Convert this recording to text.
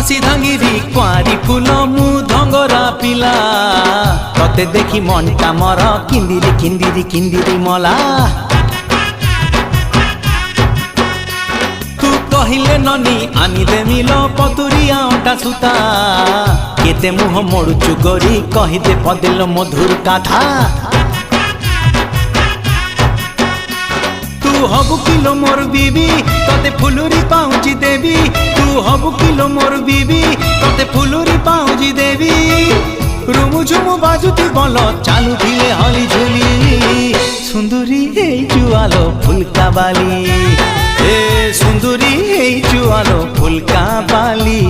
सिधांगिरी कुआरी फूल मु धंगरा पिला तते देखी मनटा मर किंदिरी किंदिरी किंदिरी मला तू कहिले ननी आनी दे मिलो पतुरिया अंटा सुता केते मुह मोड़ुचु गोरी कहिदे पदेलो मधुर कथा तू हबु किलो मोर बीबी तते फुलुरी पाउची देवी तू हबु किलो मोर बीबी तते फुलुरी पाउची देवी रुमु झुमु बाजुती बोलो चालू धिले हली झुली सुंदरी हे जुआलो फुलका बाली ए सुंदरी हे जुआलो फुलका बाली।